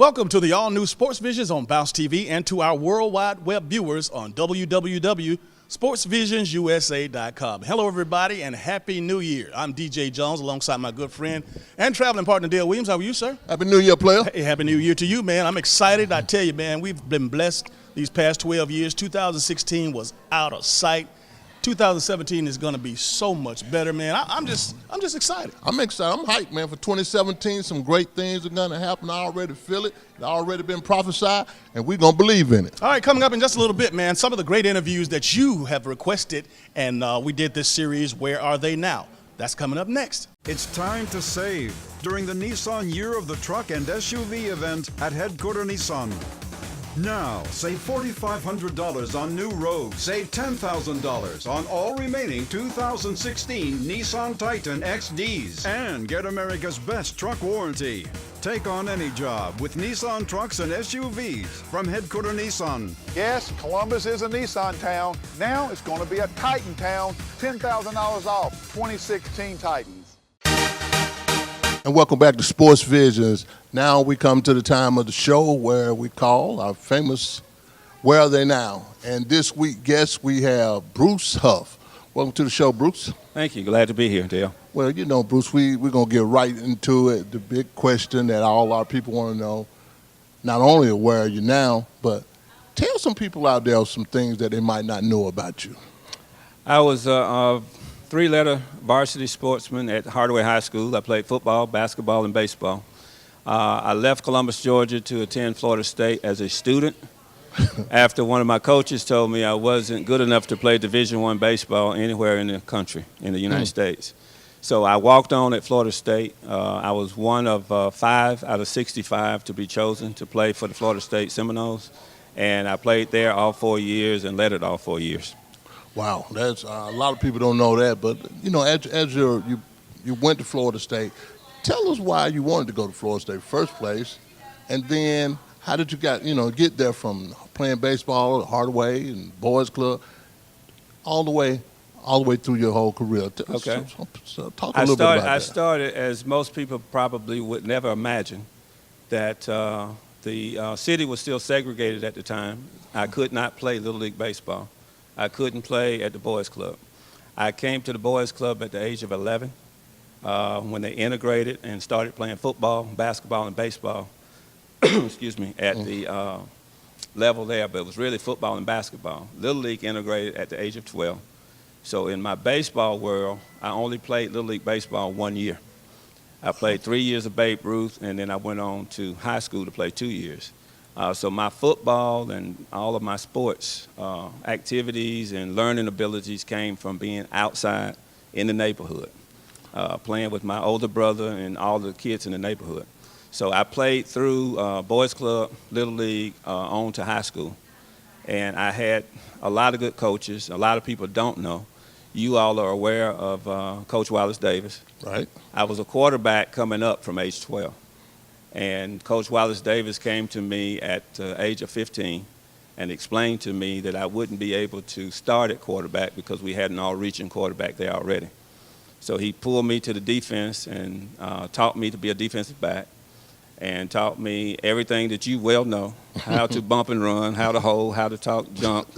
Welcome to the all-new Sports Visions on Bounce TV and to our worldwide web viewers on www.sportsvisionsusa.com. Hello, everybody, and Happy New Year. I'm DJ Jones alongside my good friend and traveling partner, Dale Williams. How are you, sir? Happy New Year, player. Hey, Happy New Year to you, man. I'm excited. I tell you, man, we've been blessed these past 12 years. 2016 was out of sight. 2017 is going to be so much better, man. I'm just excited. I'm excited. I'm hyped, man. For 2017, some great things are going to happen. I already feel it. It's already been prophesied, and we're going to believe in it. All right, coming up in just a little bit, man, some of the great interviews that you have requested, and we did this series, Where Are They Now? That's coming up next. It's time to save during the Nissan Year of the Truck and SUV event at Headquarter Nissan. Now, save $4,500 on new Rogue. Save $10,000 on all remaining 2016 Nissan Titan XDs. And get America's best truck warranty. Take on any job with Nissan trucks and SUVs from Headquarter Nissan. Yes, Columbus is a Nissan town. Now it's going to be a Titan town. $10,000 off 2016 Titans. And welcome back to Sports Visions. Now we come to the time of the show where we call our famous Where Are They Now? And this week, guest, we have Bruce Huff. Welcome to the show, Bruce. Thank you. Glad to be here, Dale. Well, you know, Bruce, we're going to get right into it. The big question that all our people want to know, not only where are you now, but tell some people out there some things that they might not know about you. I was a three-letter varsity sportsman at Hardaway High School. I played football, basketball, and baseball. I left Columbus, Georgia to attend Florida State as a student after one of my coaches told me I wasn't good enough to play Division I baseball anywhere in the country, in the United States. So I walked on at Florida State. I was one of 5 out of 65 to be chosen to play for the Florida State Seminoles, and I played there all 4 years and led it all 4 years. Wow, that's a lot of people don't know that, but you know, as you went to Florida State, tell us why you wanted to go to Florida State first place, and then how did you get there from playing baseball at Hardaway and Boys Club all the way through your whole career? Okay. So talk a little bit about that. I started, as most people probably would never imagine, that the city was still segregated at the time. I could not play Little League Baseball. I couldn't play at the Boys Club. I came to the Boys Club at the age of 11 when they integrated and started playing football, basketball, and baseball, excuse me, at the level there, but it was really football and basketball. Little League integrated at the age of 12. So in my baseball world, I only played Little League Baseball 1 year. I played 3 years of Babe Ruth, and then I went on to high school to play 2 years. So my football and all of my sports activities and learning abilities came from being outside in the neighborhood, playing with my older brother and all the kids in the neighborhood. So I played through Boys Club, Little League, on to high school. And I had a lot of good coaches. A lot of people don't know. You all are aware of Coach Wallace Davis. Right. I was a quarterback coming up from age 12. And Coach Wallace Davis came to me at the age of 15 and explained to me that I wouldn't be able to start at quarterback because we had an all-reaching quarterback there already. So he pulled me to the defense and taught me to be a defensive back and taught me everything that you well know, how to bump and run, how to hold, how to talk junk,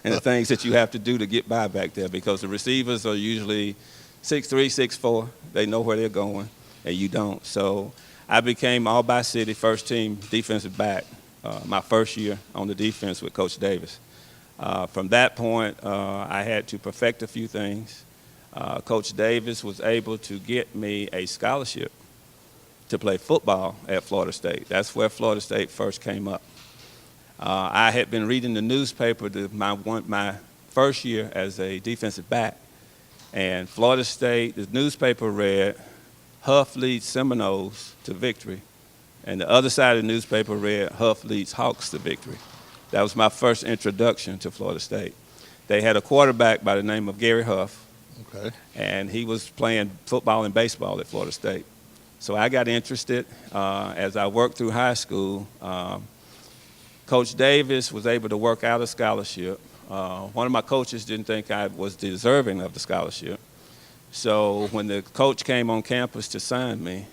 and the things that you have to do to get by back there because the receivers are usually 6'3", 6'4". They know where they're going, and you don't. So I became all by city first team defensive back my first year on the defense with Coach Davis. From that point, I had to perfect a few things. Coach Davis was able to get me a scholarship to play football at Florida State. That's where Florida State first came up. I had been reading the newspaper my first year as a defensive back, and Florida State, the newspaper read, Huff leads Seminoles to victory. And the other side of the newspaper read, Huff leads Hawks to victory. That was my first introduction to Florida State. They had a quarterback by the name of Gary Huff. Okay. And he was playing football and baseball at Florida State. So I got interested. As I worked through high school, Coach Davis was able to work out a scholarship. One of my coaches didn't think I was deserving of the scholarship. So when the coach came on campus to sign me,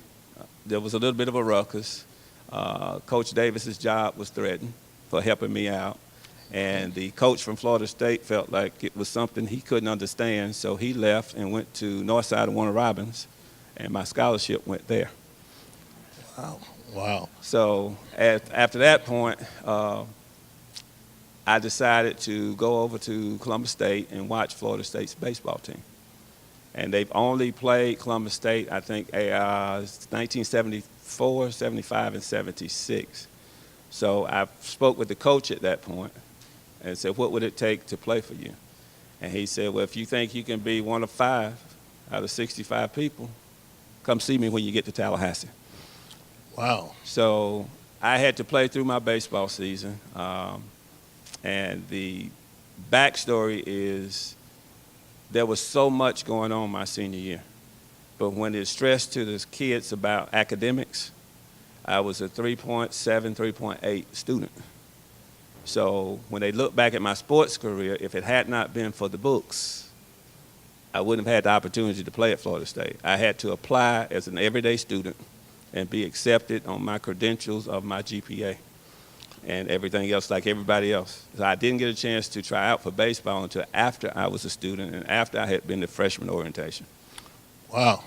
there was a little bit of a ruckus. Coach Davis's job was threatened for helping me out. And the coach from Florida State felt like it was something he couldn't understand, so he left and went to Northside and Warner Robins, and my scholarship went there. Wow. So after that point, I decided to go over to Columbus State and watch Florida State's baseball team. And they've only played Columbus State, I think, 1974, 75, and 76. So I spoke with the coach at that point and said, what would it take to play for you? And he said, well, if you think you can be one of 5 out of 65 people, come see me when you get to Tallahassee. Wow. So I had to play through my baseball season. And the backstory is there was so much going on my senior year. But when it's stressed to the kids about academics, I was a 3.7, 3.8 student. So when they look back at my sports career, if it had not been for the books, I wouldn't have had the opportunity to play at Florida State. I had to apply as an everyday student and be accepted on my credentials of my GPA and everything else like everybody else. So I didn't get a chance to try out for baseball until after I was a student and after I had been to freshman orientation. Wow.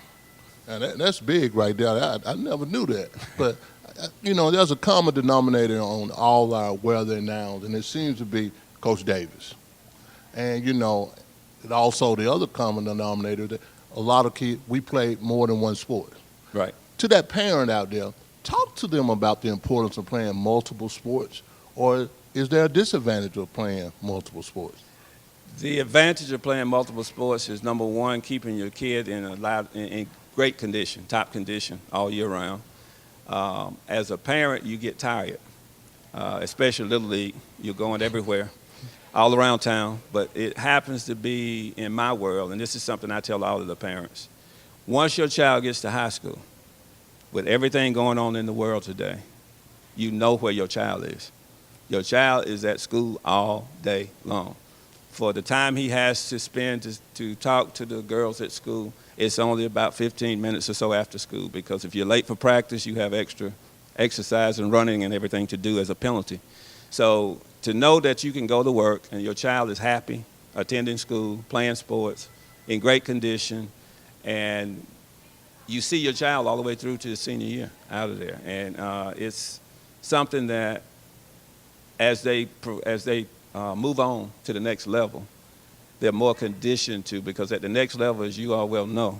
And that's big right there. I never knew that. But, there's a common denominator on all our where they're nouns, and it seems to be Coach Davis. And, also the other common denominator that a lot of kids, we play more than one sport. Right. To that parent out there, talk to them about the importance of playing multiple sports, or is there a disadvantage of playing multiple sports? The advantage of playing multiple sports is, number one, keeping your kid in great condition, top condition all year round. As a parent, you get tired, especially Little League. You're going everywhere, all around town. But it happens to be in my world, and this is something I tell all of the parents. Once your child gets to high school, with everything going on in the world today, you know where your child is. Your child is at school all day long. For the time he has to spend to talk to the girls at school, it's only about 15 minutes or so after school, because if you're late for practice, you have extra exercise and running and everything to do as a penalty. So to know that you can go to work and your child is happy, attending school, playing sports, in great condition, and you see your child all the way through to the senior year out of there. And it's something that as they move on to the next level, they're more conditioned to, because at the next level, as you well know,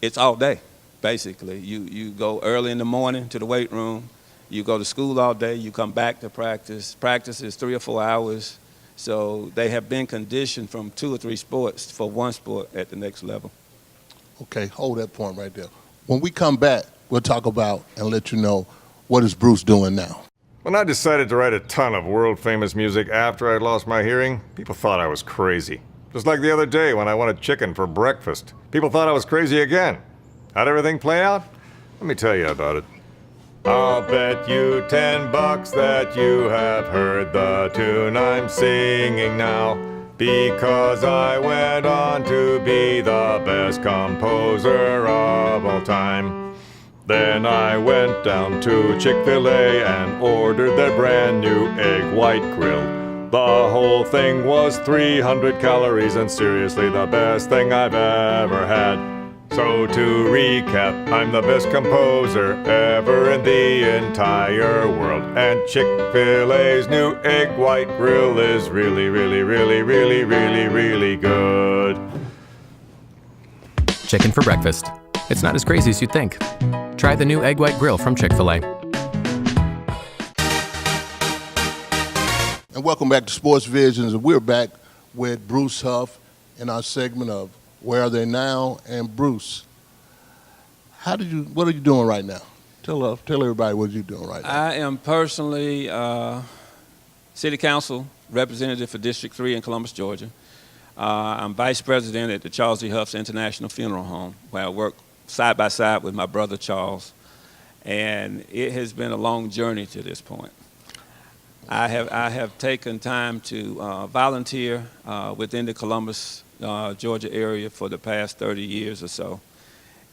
it's all day, basically. You go early in the morning to the weight room, you go to school all day, you come back to practice. Practice is 3 or 4 hours. So they have been conditioned from 2 or 3 sports for one sport at the next level. Okay, hold that point right there. When we come back, we'll talk about and let you know what is Bruce doing now. When I decided to write a ton of world-famous music after I'd lost my hearing, people thought I was crazy. Just like the other day when I wanted chicken for breakfast. People thought I was crazy again. How'd everything play out? Let me tell you about it. I'll bet you $10 that you have heard the tune I'm singing now, because I went on to be the best composer of all time. Then I went down to Chick-fil-A and ordered their brand new egg white grill. The whole thing was 300 calories and seriously the best thing I've ever had. So to recap, I'm the best composer ever in the entire world. And Chick-fil-A's new egg white grill is really, really, really, really, really, really good. Chicken for breakfast. It's not as crazy as you'd think. Try the new egg white grill from Chick-fil-A. And welcome back to Sports Visions. And we're back with Bruce Huff in our segment of Where Are They Now? And Bruce, what are you doing right now? Tell everybody what you're doing right now. I am personally City Council representative for District 3 in Columbus, Georgia. I'm vice president at the Charles E. Huff's International Funeral Home, where I work side by side with my brother Charles, and it has been a long journey to this point. I have taken time to volunteer within the Columbus, Georgia area for the past 30 years or so.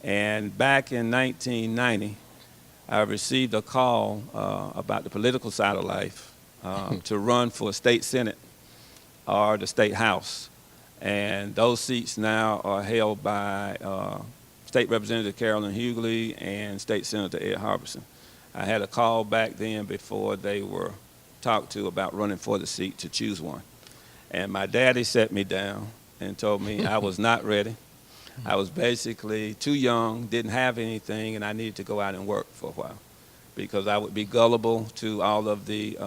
And back in 1990, I received a call about the political side of life to run for state senate or the state house. And those seats now are held by State Representative Carolyn Hughley and State Senator Ed Harbison. I had a call back then before they were talked to about running for the seat to choose one. And my daddy sat me down and told me I was not ready. I was basically too young, didn't have anything, and I needed to go out and work for a while because I would be gullible to all of the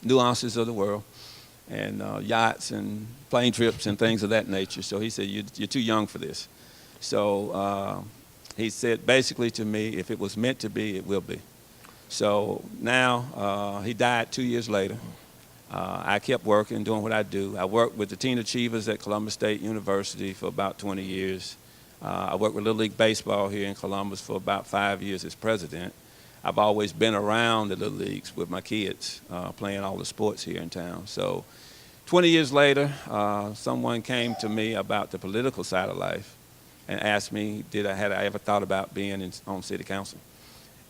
nuances of the world and yachts and plane trips and things of that nature. So he said, you're too young for this. So he said basically to me, if it was meant to be, it will be. So now he died 2 years later. I kept working, doing what I do. I worked with the Teen Achievers at Columbus State University for about 20 years. I worked with Little League Baseball here in Columbus for about 5 years as president. I've always been around the Little Leagues with my kids, playing all the sports here in town. So 20 years later, someone came to me about the political side of life and asked me, had I ever thought about being on city council?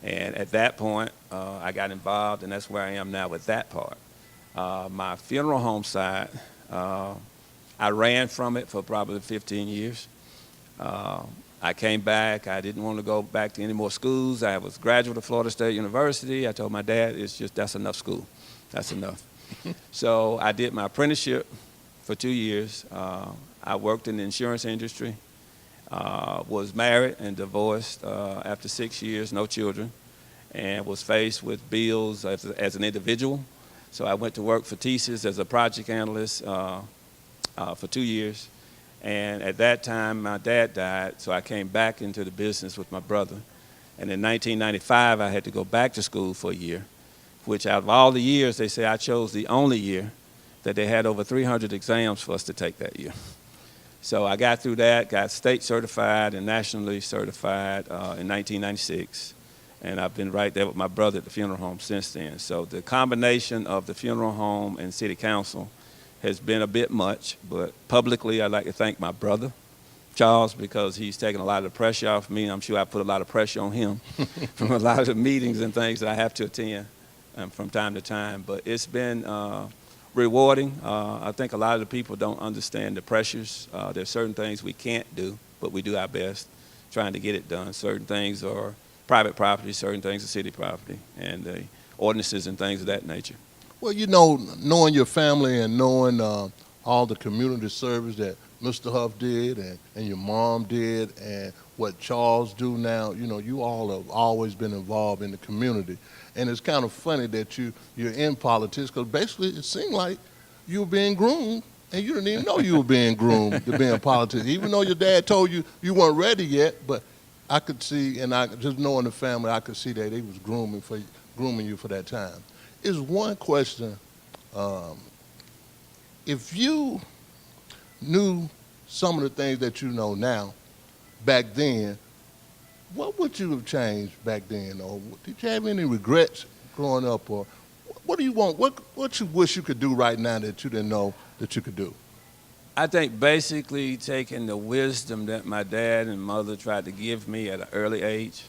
And at that point, I got involved, and that's where I am now with that part. My funeral home side, I ran from it for probably 15 years. I came back. I didn't want to go back to any more schools. I was a graduate of Florida State University. I told my dad, that's enough school. That's enough. So I did my apprenticeship for 2 years. I worked in the insurance industry, was married and divorced after 6 years, no children, and was faced with bills as an individual. So I went to work for TSYS as a project analyst for 2 years. And at that time, my dad died, so I came back into the business with my brother. And in 1995, I had to go back to school for a year, which out of all the years, they say I chose the only year that they had over 300 exams for us to take that year. So I got through that, got state certified and nationally certified in 1996. And I've been right there with my brother at the funeral home since then. So the combination of the funeral home and city council has been a bit much, but publicly I'd like to thank my brother, Charles, because he's taken a lot of the pressure off me. I'm sure I put a lot of pressure on him from a lot of the meetings and things that I have to attend from time to time. But it's been rewarding. I think a lot of the people don't understand the pressures. There's certain things we can't do, but we do our best trying to get it done. Certain things are private property, certain things are city property, and the ordinances and things of that nature. Well, you know, knowing your family and knowing all the community service that Mr. Huff did and your mom did and what Charles do now, you know, you all have always been involved in the community. And it's kind of funny that you're in politics because basically it seemed like you were being groomed and you didn't even know you were being groomed to be in politics, even though your dad told you you weren't ready yet. But I could see, and I just knowing the family, I could see that he was grooming you for that time. Is one question, if you knew some of the things that you know now, back then, what would you have changed back then? Or did you have any regrets growing up? Or what do you want, what you wish you could do right now that you didn't know that you could do? I think basically taking the wisdom that my dad and mother tried to give me at an early age,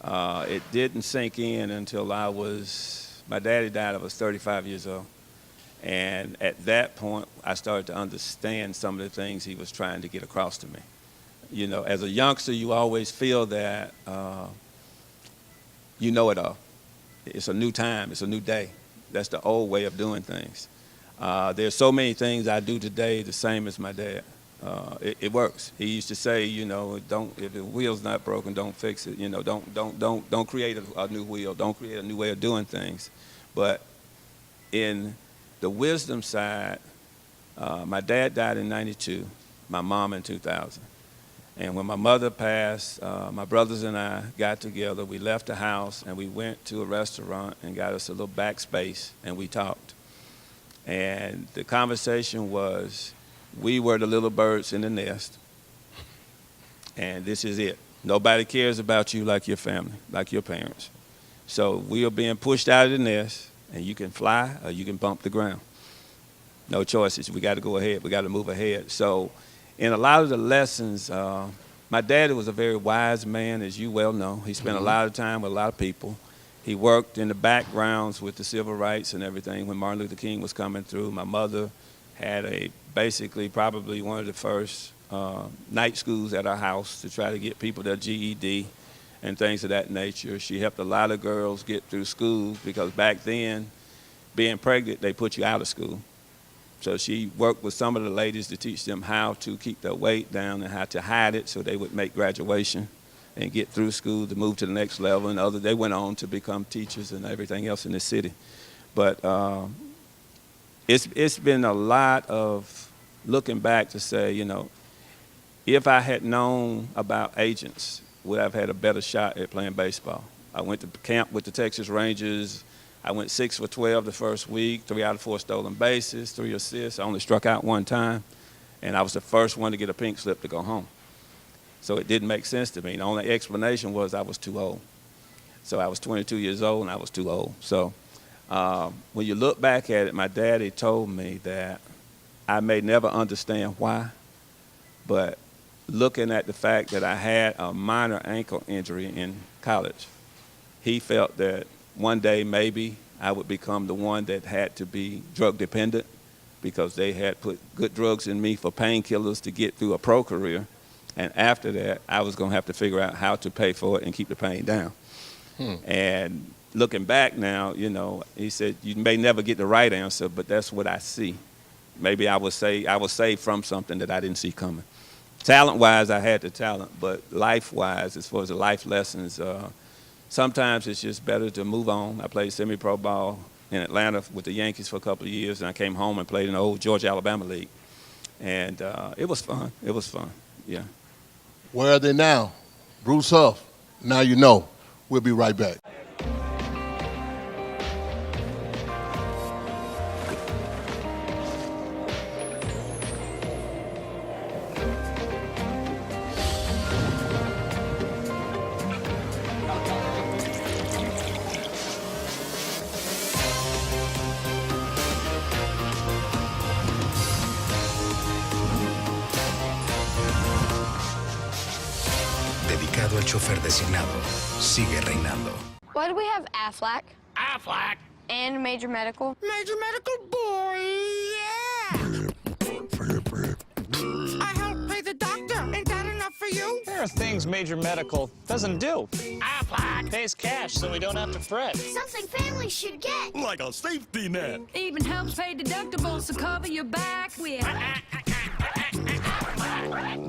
it didn't sink in until my daddy died, I was 35 years old. And at that point, I started to understand some of the things he was trying to get across to me. You know, as a youngster, you always feel that you know it all. It's a new time, it's a new day. That's the old way of doing things. There's so many things I do today the same as my dad. It works. He used to say, you know, if the wheel's not broken, don't fix it. You know, don't create a new wheel. Don't create a new way of doing things. But in the wisdom side, my dad died in '92, my mom in 2000. And when my mother passed, my brothers and I got together. We left the house and we went to a restaurant and got us a little back space and we talked. And the conversation was, we were the little birds in the nest, and this is it. Nobody cares about you like your family, like your parents. So we are being pushed out of the nest, and you can fly or you can bump the ground. No choices. We got to go ahead. We got to move ahead. So in a lot of the lessons, My daddy was a very wise man, as you well know. He spent a lot of time with a lot of people. He worked in the backgrounds with the civil rights and everything when Martin Luther King was coming through. My mother had basically probably one of the first night schools at our house to try to get people their GED and things of that nature. She helped a lot of girls get through school because back then, being pregnant, they put you out of school. So she worked with some of the ladies to teach them how to keep their weight down and how to hide it so they would make graduation and get through school to move to the next level. And they went on to become teachers and everything else in the city. But it's been a lot of looking back to say, you know, if I had known about agents, would I have had a better shot at playing baseball? I went to camp with the Texas Rangers. I went 6 for 12 the first week, 3 out of 4 stolen bases, 3 assists. I only struck out 1 time, and I was the first one to get a pink slip to go home. So it didn't make sense to me. The only explanation was I was too old. So I was 22 years old, and I was too old. So when you look back at it, my daddy told me that I may never understand why, but looking at the fact that I had a minor ankle injury in college, he felt that one day maybe I would become the one that had to be drug dependent because they had put good drugs in me for painkillers to get through a pro career. And after that, I was going to have to figure out how to pay for it and keep the pain down. And looking back now, you know, he said, you may never get the right answer, but that's what I see. Maybe I was saved from something that I didn't see coming. Talent-wise, I had the talent, but life-wise, as far as the life lessons, sometimes it's just better to move on. I played semi-pro ball in Atlanta with the Yankees for a couple of years, and I came home and played in the old Georgia-Alabama League. And it was fun. It was fun, yeah. Where are they now? Bruce Huff, now you know. We'll be right back. Dedicado al chofer designado, sigue reinando. Why do we have Aflac? Aflac. And Major Medical? Major Medical boy, yeah! I help pay the doctor. Ain't that enough for you? There are things Major Medical doesn't do. Aflac. Pays cash so we don't have to fret. Something families should get. Like a safety net. Even helps pay deductibles to cover your back with.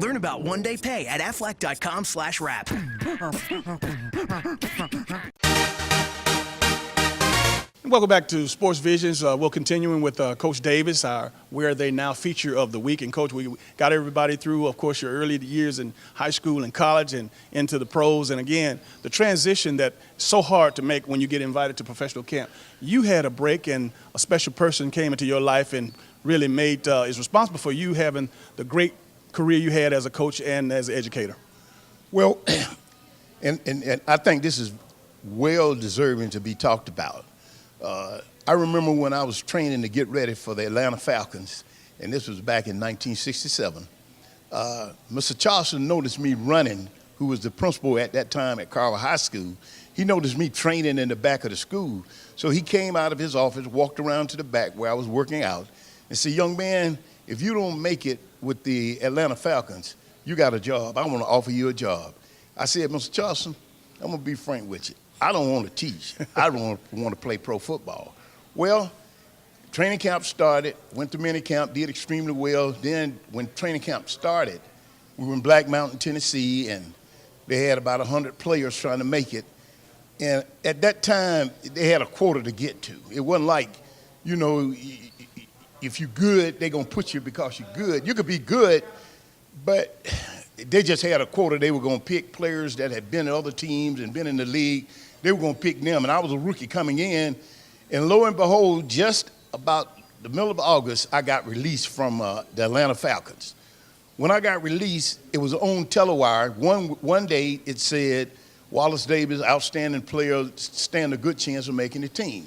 Learn about one-day pay at aflac.com/wrap. Welcome back to Sports Visions. We're continuing with Coach Davis, our Where Are They Now feature of the week. And, Coach, we got everybody through, of course, your early years in high school and college and into the pros. And, again, the transition that's so hard to make when you get invited to professional camp. You had a break, and a special person came into your life and really is responsible for you having the great career you had as a coach and as an educator. Well, and I think this is well deserving to be talked about. I remember when I was training to get ready for the Atlanta Falcons, and this was back in 1967. Mr. Charleston noticed me running, who was the principal at that time at Carver High School. He noticed me training in the back of the school. So he came out of his office, walked around to the back where I was working out, and said, young man, if you don't make it with the Atlanta Falcons, you got a job. I want to offer you a job. I said, Mr. Charleston, I'm going to be frank with you. I don't want to teach. I don't want to play pro football. Well, training camp started, went to mini camp, did extremely well. Then when training camp started, we were in Black Mountain, Tennessee, and they had about 100 players trying to make it. And at that time, they had a quota to get to. It wasn't like, you know, if you're good, they're going to put you because you're good. You could be good, but they just had a quota. They were going to pick players that had been in other teams and been in the league. They were going to pick them, and I was a rookie coming in. And lo and behold, just about the middle of August, I got released from the Atlanta Falcons. When I got released, it was on Telewire. One day it said, Wallace Davis, outstanding player, stand a good chance of making the team.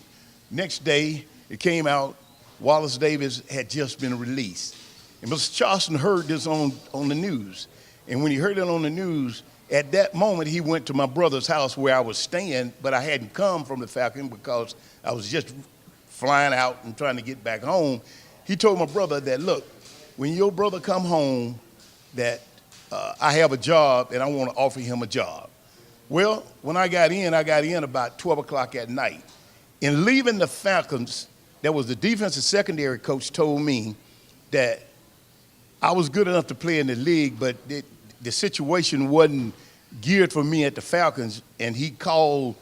Next day, it came out, Wallace Davis had just been released. And Mr. Charleston heard this on the news. And when he heard it on the news, at that moment he went to my brother's house where I was staying, but I hadn't come from the Falcon because I was just flying out and trying to get back home. He told my brother that, look, when your brother come home, that I have a job and I want to offer him a job. Well, when I got in about 12 o'clock at night. In leaving the Falcons, there was the defensive secondary coach told me that I was good enough to play in the league, but the situation wasn't geared for me at the Falcons, and he called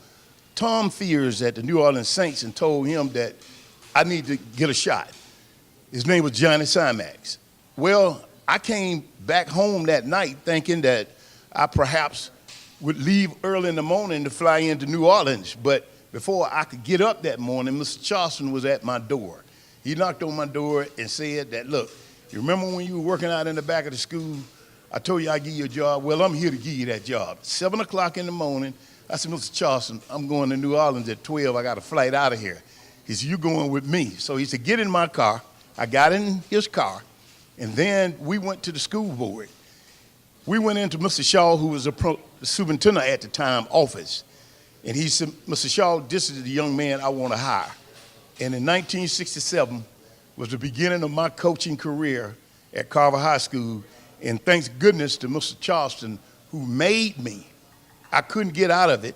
Tom Fears at the New Orleans Saints and told him that I need to get a shot. His name was Johnny Simax. Well, I came back home that night thinking that I perhaps would leave early in the morning to fly into New Orleans, but before I could get up that morning, Mr. Charleston was at my door. He knocked on my door and said that, look, you remember when you were working out in the back of the school, I told you I'd give you a job? Well, I'm here to give you that job. 7 o'clock in the morning, I said, Mr. Charleston, I'm going to New Orleans at 12. I got a flight out of here. He said, you're going with me. So he said, get in my car. I got in his car, and then we went to the school board. We went into Mr. Shaw, who was the superintendent at the time, office. And he said, Mr. Shaw, this is the young man I want to hire. And in 1967 was the beginning of my coaching career at Carver High School. And thanks goodness to Mr. Charleston, who made me, I couldn't get out of it,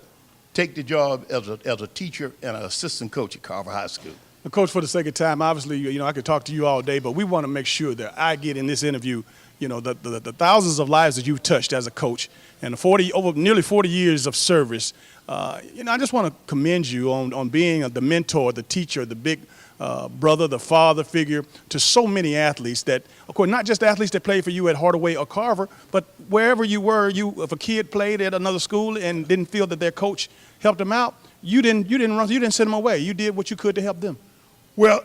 take the job as a teacher and an assistant coach at Carver High School. Well, Coach, for the sake of time, obviously, I could talk to you all day, but we want to make sure that I get in this interview, the thousands of lives that you've touched as a coach and over nearly 40 years of service. I just want to commend you on being the mentor, the teacher, the big brother, the father figure to so many athletes that, of course, not just athletes that played for you at Hardaway or Carver, but wherever you were, if a kid played at another school and didn't feel that their coach helped them out, you didn't send them away. You did what you could to help them. Well,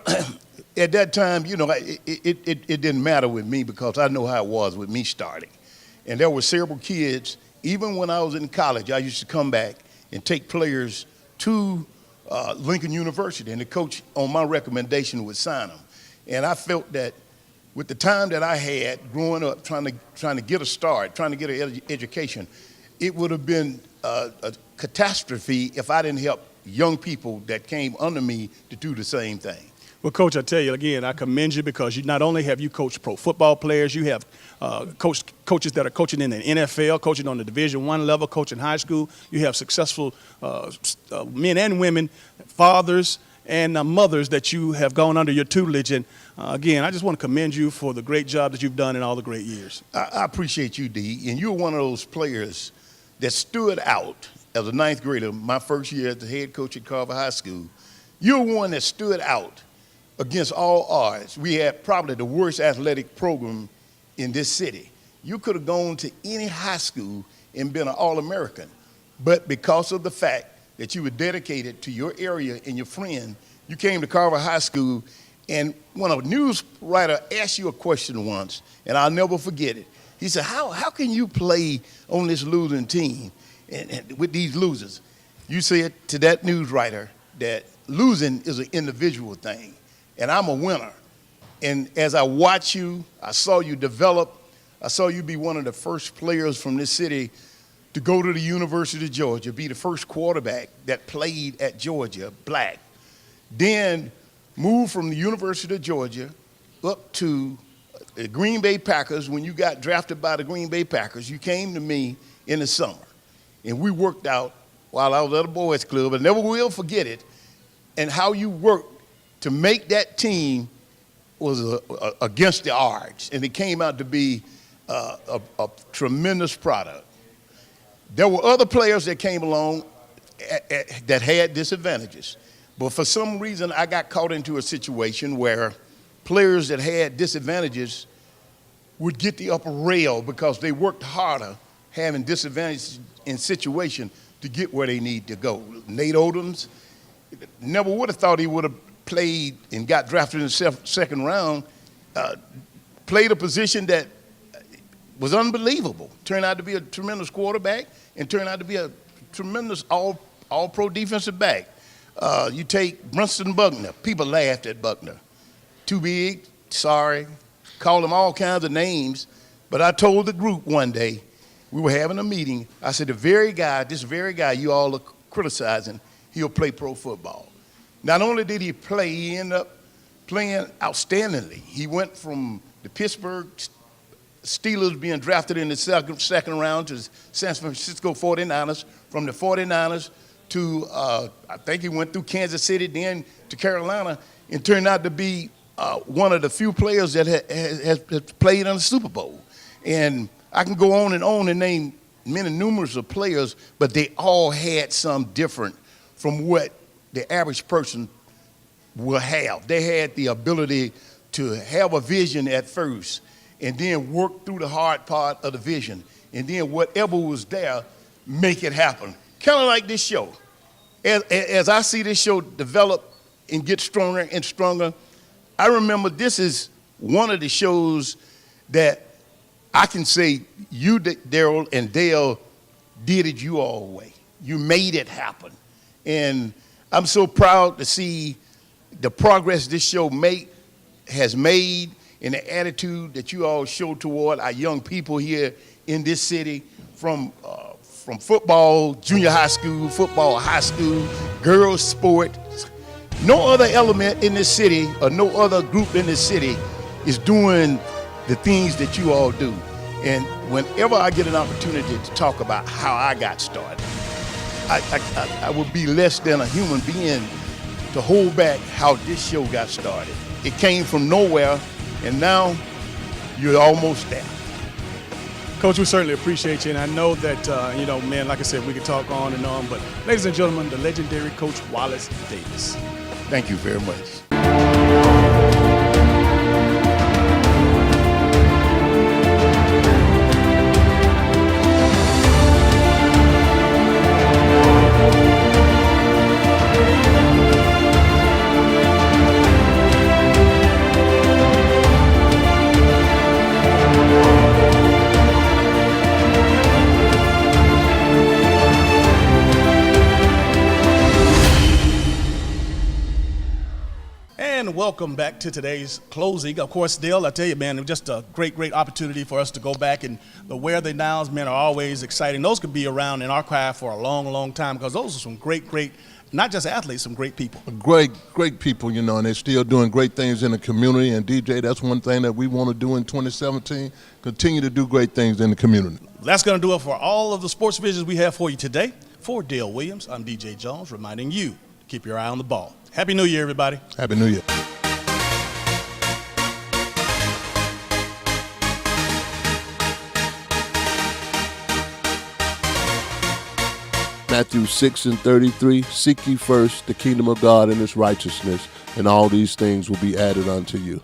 at that time, it didn't matter with me because I know how it was with me starting. And there were several kids, even when I was in college, I used to come back and take players to Lincoln University, and the coach, on my recommendation, would sign them. And I felt that with the time that I had growing up, trying to get a start, trying to get an education, it would have been a catastrophe if I didn't help young people that came under me to do the same thing. Well, Coach, I tell you again, I commend you because not only have you coached pro football players, you have coaches that are coaching in the NFL, coaching on the Division I level, coaching high school. You have successful men and women, fathers and mothers that you have gone under your tutelage. And again, I just want to commend you for the great job that you've done in all the great years. I appreciate you, D. And you're one of those players that stood out as a ninth grader, my first year as the head coach at Carver High School. You're one that stood out against all odds. We had probably the worst athletic program in this city. You could have gone to any high school and been an All-American, but because of the fact that you were dedicated to your area and your friend, you came to Carver High School, and when a news writer asked you a question once, and I'll never forget it, he said, how can you play on this losing team and with these losers? You said to that news writer that losing is an individual thing, and I'm a winner. And as I watch you, I saw you develop. I saw you be one of the first players from this city to go to the University of Georgia, be the first quarterback that played at Georgia, black. Then move from the University of Georgia up to the Green Bay Packers. When you got drafted by the Green Bay Packers, you came to me in the summer. And we worked out while I was at a boys club, and never will forget it, and how you worked to make that team was against the odds, and it came out to be a tremendous product. There were other players that came along that had disadvantages, but for some reason I got caught into a situation where players that had disadvantages would get the upper rail because they worked harder having disadvantages in situation to get where they need to go. Nate Odoms, never would have thought he would have played and got drafted in the second round, played a position that was unbelievable. Turned out to be a tremendous quarterback and turned out to be a tremendous all-pro defensive back. You take Brunson Buckner. People laughed at Buckner. Too big, sorry, called him all kinds of names. But I told the group one day, we were having a meeting, I said, this very guy you all are criticizing, he'll play pro football. Not only did he play, he ended up playing outstandingly. He went from the Pittsburgh Steelers being drafted in the second round to San Francisco 49ers, from the 49ers to, I think he went through Kansas City, then to Carolina, and turned out to be one of the few players that has played in the Super Bowl. And I can go on and name numerous of players, but they all had some different from what the average person will have. They had the ability to have a vision at first and then work through the hard part of the vision, and then whatever was there, make it happen. Kind of like this show. As I see this show develop and get stronger and stronger, I remember this is one of the shows that I can say you, Daryl, and Dale did it you all way. You made it happen. And I'm so proud to see the progress this show has made, and the attitude that you all show toward our young people here in this city, from football, junior high school, football, high school, girls sport. No other element in this city or no other group in this city is doing the things that you all do. And whenever I get an opportunity to talk about how I got started, I would be less than a human being to hold back how this show got started. It came from nowhere, and now you're almost there. Coach, we certainly appreciate you, and I know that, man, like I said, we could talk on and on, but ladies and gentlemen, the legendary Coach Wallace Davis. Thank you very much. And welcome back to today's closing. Of course, Dale, I tell you, man, it was just a great opportunity for us to go back, and the Where They Nows, man, are always exciting. Those could be around in archive for a long time, because those are some great, not just athletes, some great people. Great people, and they're still doing great things in the community. And DJ, that's one thing that we want to do in 2017, continue to do great things in the community. That's going to do it for all of the sports visions we have for you today. For Dale Williams, I'm DJ Jones, reminding you to keep your eye on the ball. Happy New Year, everybody. Happy New Year. Matthew 6:33, seek ye first the kingdom of God and his righteousness, and all these things will be added unto you.